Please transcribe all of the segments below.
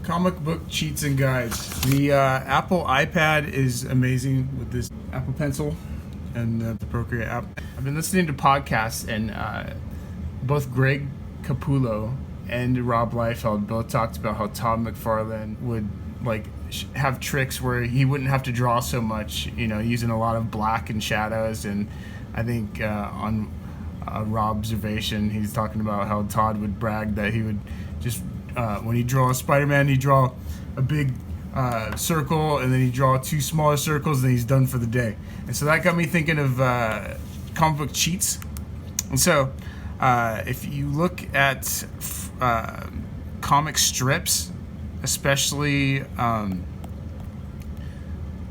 Comic book cheats and guides. The Apple iPad is amazing with this Apple Pencil and the Procreate app. I've been listening to podcasts, and both Greg Capullo and Rob Liefeld both talked about how Todd McFarlane would have tricks where he wouldn't have to draw so much, using a lot of black and shadows. And I think on Rob's observation, he's talking about how Todd would brag that he would just when he draw Spider-Man, he'd draw a big circle, and then he'd draw two smaller circles, and then he's done for the day. And so that got me thinking of comic book cheats. And so if you look at comic strips, especially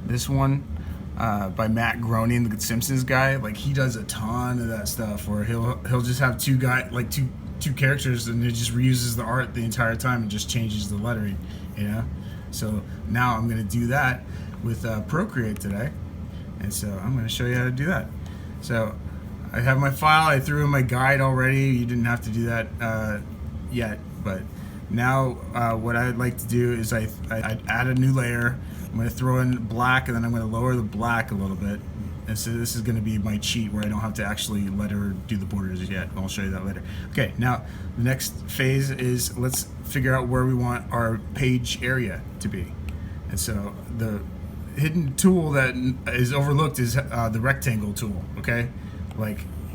this one by Matt Groening, the Simpsons guy, he does a ton of that stuff where he'll just have two characters, and it just reuses the art the entire time and just changes the lettering, So now I'm going to do that with Procreate today, and so I'm going to show you how to do that. So I have my file. I threw in my guide already. You didn't have to do that yet, but now what I'd like to do is I'd add a new layer. I'm going to throw in black, and then I'm going to lower the black a little bit. And so this is going to be my cheat where I don't have to actually do the borders yet. I'll show you that later. Okay, now the next phase is let's figure out where we want our page area to be. And so the hidden tool that is overlooked is the rectangle tool, okay?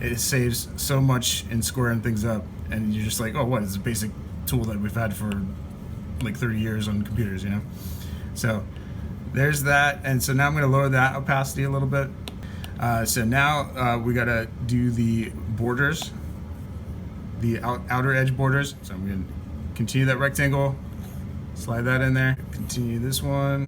It saves so much in squaring things up, and you're just like, oh, what? It's a basic tool that we've had for 30 years on computers, So there's that, and so now I'm going to lower that opacity a little bit. So now we got to do the borders, the outer edge borders. So I'm going to continue that rectangle, slide that in there, continue this one.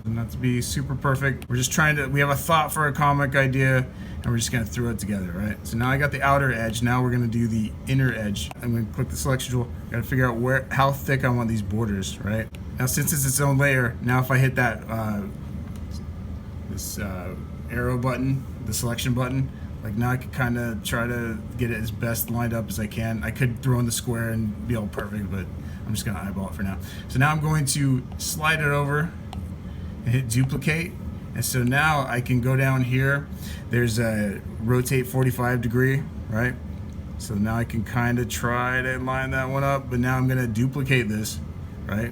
Not to be super perfect. We're just we have a thought for a comic idea, and we're just going to throw it together, right? So now I got the outer edge. Now we're going to do the inner edge. I'm going to click the selection tool. Got to figure out how thick I want these borders, right? Now since it's its own layer, now if I hit that this arrow button, the selection button, now I could kind of try to get it as best lined up as I can. I could throw in the square and be all perfect, but I'm just going to eyeball it for now. So now I'm going to slide it over and hit duplicate. And so now I can go down here. There's a rotate 45 degree, right? So now I can kind of try to line that one up, but now I'm going to duplicate this, right?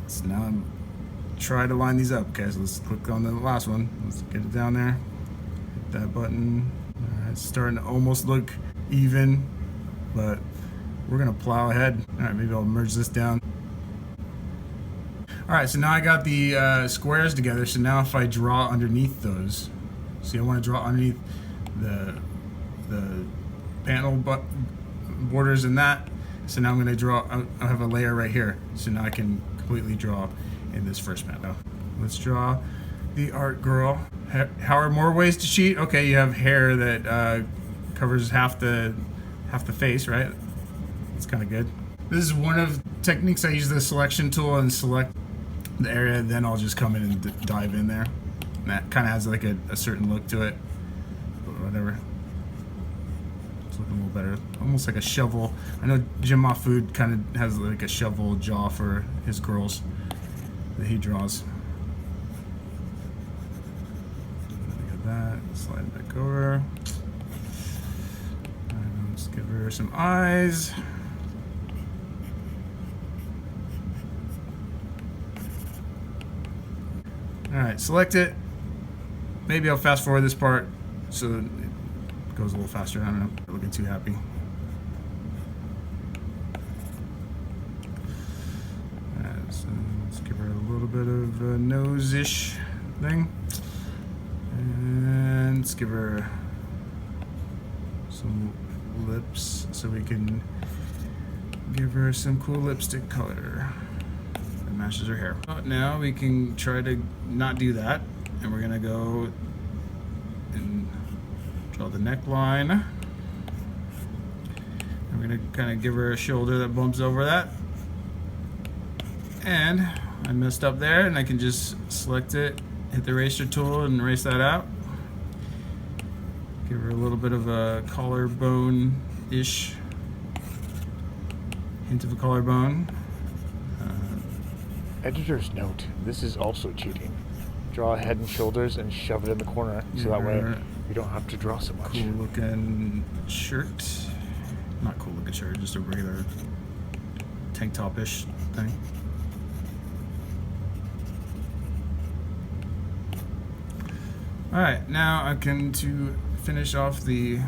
So now I'm try to line these up. Okay, so let's click on the last one. Let's get it down there. Hit that button. All right, it's starting to almost look even, but we're gonna plow ahead. All right, maybe I'll merge this down. All right, so now I got the squares together. So now if I draw underneath those, see, I want to draw underneath the panel borders in that. So now I'm gonna draw. I have a layer right here. So now I can completely draw in this first panel. Let's draw the art girl. How are more ways to cheat? Okay, you have hair that covers half the face, right? It's kind of good. This is one of the techniques. I use the selection tool and select the area, then I'll just come in and dive in there. And that kind of has a certain look to it, but whatever. It's looking a little better, almost like a shovel. I know Jim Mahfood kind of has a shovel jaw for his girls that he draws. Look at that. Slide it back over. And let's give her some eyes. All right, select it. Maybe I'll fast forward this part so it goes a little faster. I don't know. I'm looking too happy. So let's give her a little bit of a nose-ish thing. And let's give her some lips so we can give her some cool lipstick color that matches her hair. Now we can try to not do that, and we're gonna go and draw the neckline. And we're gonna kind of give her a shoulder that bumps over that. And I messed up there, and I can just select it, hit the eraser tool, and erase that out. Give her a little bit of a collarbone-ish Hint of a collarbone. Editor's note, this is also cheating. Draw a head and shoulders and shove it in the corner, so that way you don't have to draw so much. Cool looking shirt. Not cool looking shirt, just a regular tank top-ish thing. Alright, now I can to finish off the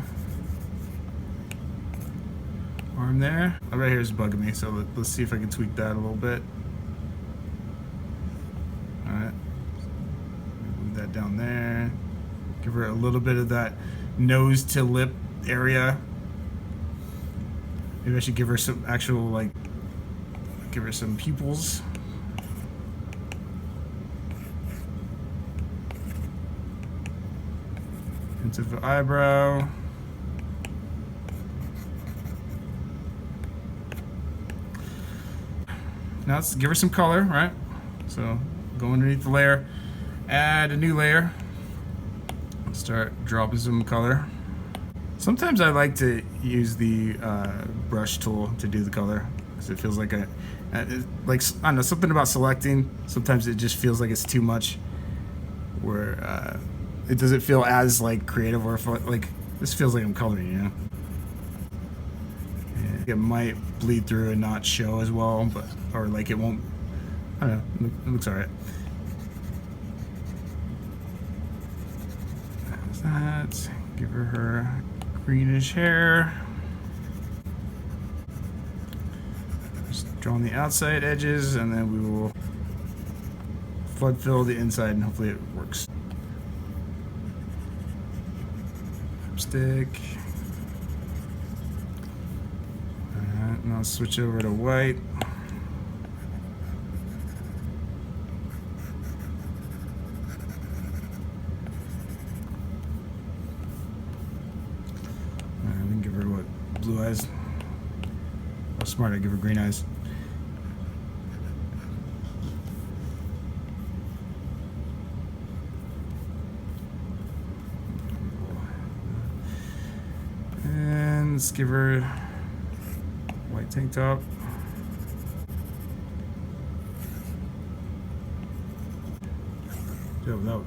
arm there. Oh, right here is bugging me, so let's see if I can tweak that a little bit. Alright, move that down there. Give her a little bit of that nose to lip area. Maybe I should give her some actual, like, give her some pupils. Hint of an eyebrow. Now let's give her some color, right? So go underneath the layer, add a new layer, start dropping some color. Sometimes I like to use the brush tool to do the color because it feels like like I don't know, something about selecting. Sometimes it just feels like it's too much, where it doesn't feel as like creative, or like this feels like I'm coloring, you know. And it might bleed through and not show as well, but or like it won't. I don't know. It looks alright. That's that. Give her greenish hair. Just drawing the outside edges, and then we will flood fill the inside, and hopefully it works. Lipstick. Alright, now switch over to white. Give her what? Blue eyes. How smart, I give her green eyes. And let's give her white tank top. No.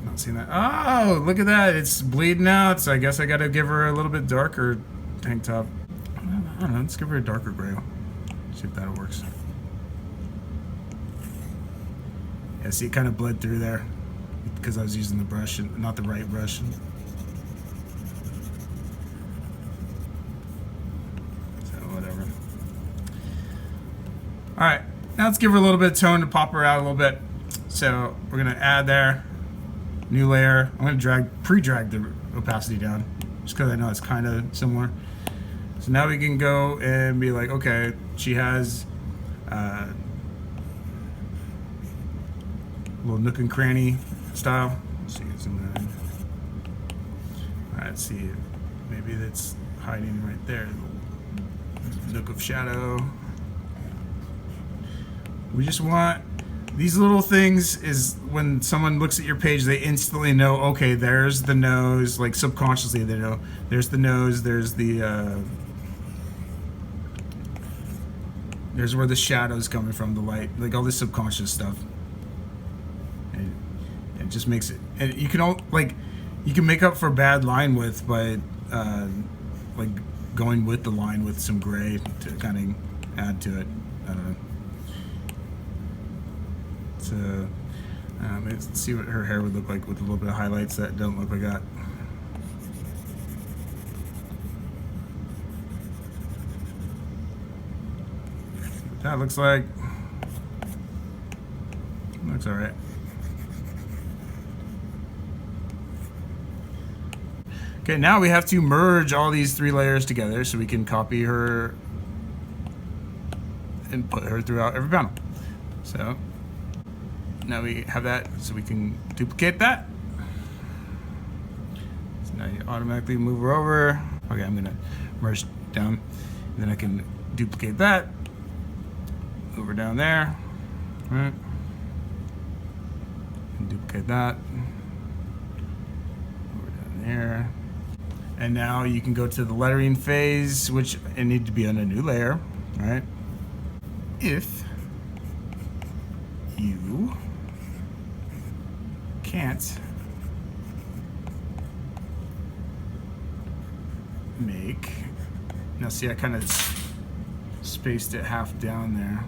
Not seeing that. Oh, look at that. It's bleeding out, so I guess I gotta give her a little bit darker tank top. I don't know, let's give her a darker gray. See if that works. Yeah, see, it kind of bled through there because I was using the brush and not the right brush. So, whatever. Alright, now let's give her a little bit of tone to pop her out a little bit. So, we're gonna add there. New layer. I'm going to pre-drag the opacity down just because I know it's kind of similar. So now we can go and be like, okay, she has a little nook and cranny style. Let's see, alright, let's see. Maybe that's hiding right there. Nook of shadow. We just want these little things. Is when someone looks at your page, they instantly know, okay, there's the nose, like subconsciously they know, there's the nose, there's the, there's where the shadow's coming from, the light, like all this subconscious stuff. And it just makes it, and you can you can make up for bad line width by, like going with the line with some gray to kind of add to it. I don't know. So, let's see what her hair would look like with a little bit of highlights that don't look like that. That looks like. Looks alright. Okay, now we have to merge all these three layers together so we can copy her and put her throughout every panel. So now we have that, so we can duplicate that. So now you automatically move her over. Okay, I'm gonna merge down. And then I can duplicate that. Over down there. All right. And duplicate that. Over down there. And now you can go to the lettering phase, which it needs to be on a new layer. All right. If you can't make, now see, I kind of spaced it half down there.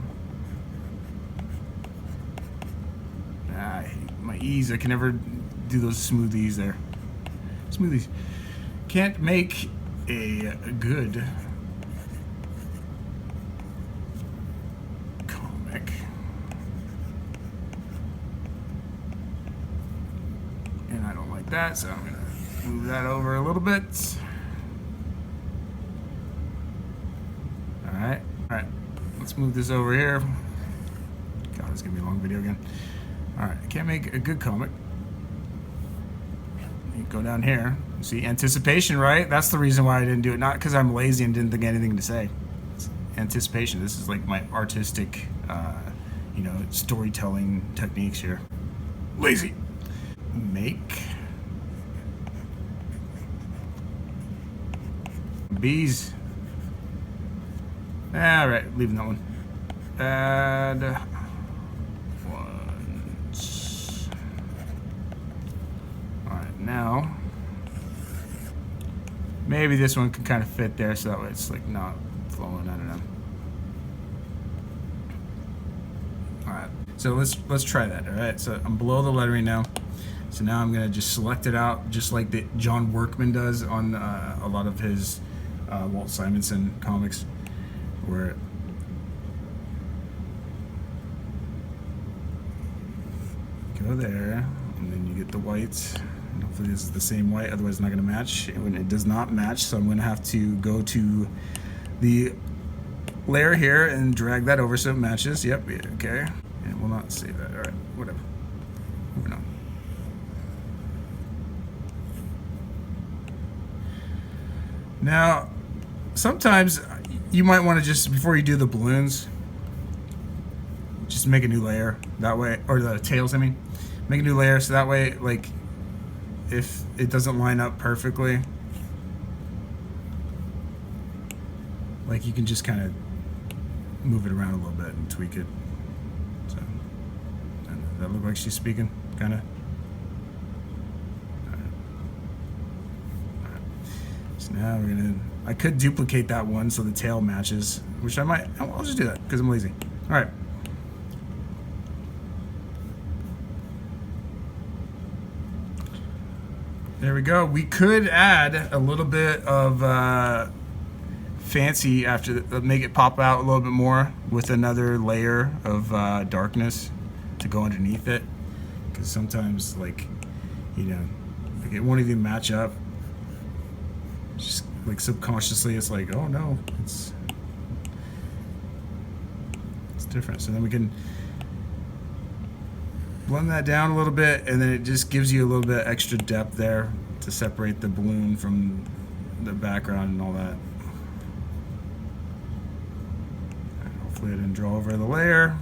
I hate my E's. I can never do those smoothies there. Smoothies. Can't make a good comic. And I don't like that, so I'm going to move that over a little bit. Alright, let's move this over here. God, it's going to be a long video again. Alright, I can't make a good comic. You go down here. See, anticipation, right? That's the reason why I didn't do it. Not because I'm lazy and didn't think of anything to say. It's anticipation. This is like my artistic, storytelling techniques here. Lazy. Make bees. All right, leaving that one. Add once. All right, now maybe this one can kind of fit there, so that way it's like not flowing. I don't know. All right, so let's try that. All right, so I'm below the lettering now. So now I'm gonna just select it out, just like that John Workman does on a lot of his Walt Simonson comics, where go there, and then you get the whites. And hopefully this is the same white, otherwise it's not gonna match. And when it does not match, so I'm gonna have to go to the layer here and drag that over so it matches. Yep, okay. And it will not save that. All right, whatever. Moving on. Now, sometimes you might want to just, before you do the balloons, just make a new layer that way, or the tails, I mean. Make a new layer so that way, like, if it doesn't line up perfectly, like, you can just kind of move it around a little bit and tweak it. So, does that look like she's speaking? Kind of. So now we're gonna, I could duplicate that one so the tail matches, which I might, I'll just do that because I'm lazy. All right. There we go. We could add a little bit of fancy after, make it pop out a little bit more with another layer of darkness to go underneath it. Because sometimes, like, like it won't even match up. Just like subconsciously, it's like, oh no, it's different. So then we can blend that down a little bit, and then it just gives you a little bit extra depth there to separate the balloon from the background and all that. And hopefully I didn't draw over the layer.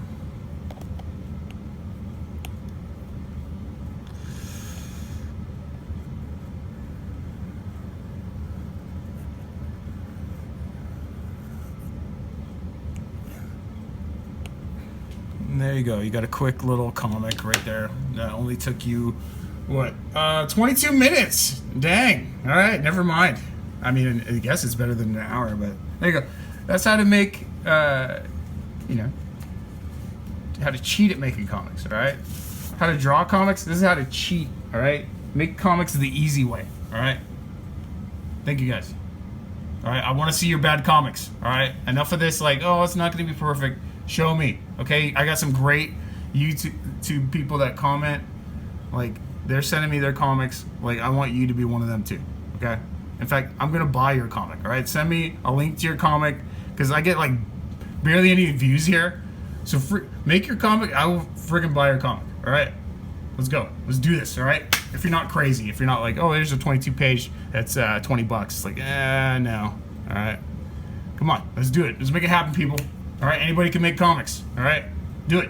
And there you go. You got a quick little comic right there. That only took you, what, 22 minutes. Dang. All right, never mind. I mean, I guess it's better than an hour, but there you go. That's how to make, how to cheat at making comics, all right? How to draw comics. This is how to cheat, all right? Make comics the easy way, all right? Thank you, guys. All right, I want to see your bad comics, all right? Enough of this, like, oh, it's not going to be perfect. Show me, okay? I got some great YouTube people that comment. Like, they're sending me their comics. Like, I want you to be one of them too, okay? In fact, I'm gonna buy your comic, all right? Send me a link to your comic, because I get like barely any views here. So make your comic. I will friggin' buy your comic, all right? Let's go. Let's do this, all right? If you're not crazy, if you're not like, oh, there's a 22 page that's $20. It's like, no, all right? Come on, let's do it. Let's make it happen, people. All right, anybody can make comics. All right, do it.